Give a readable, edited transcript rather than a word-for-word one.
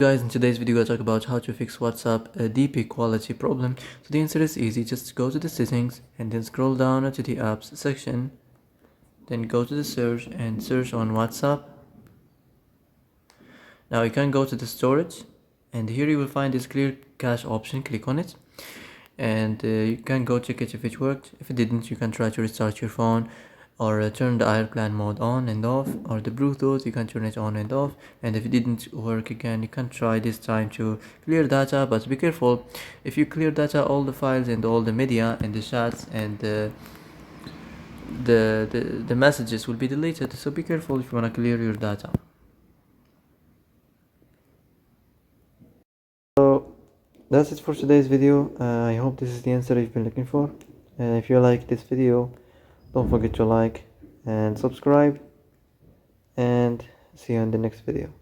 Guys, in today's video I'll talk about how to fix WhatsApp DP quality problem. So the answer is easy. Just go to the settings and then scroll down to the apps section, then go to the search and search on WhatsApp. Now you can go to the storage and here you will find this clear cache option. Click on it and you can go check it if it worked. If it didn't, you can try to restart your phone or turn the airplane mode on and off, or the Bluetooth you can turn it on and off. And if it didn't work again, you can try this time to clear data, but be careful. If you clear data, all the files and all the media and the chats and the messages will be deleted, so be careful if you want to clear your data. So that's it for today's video. I hope this is the answer you've been looking for. And if you like this video, don't forget to like and subscribe, and see you in the next video.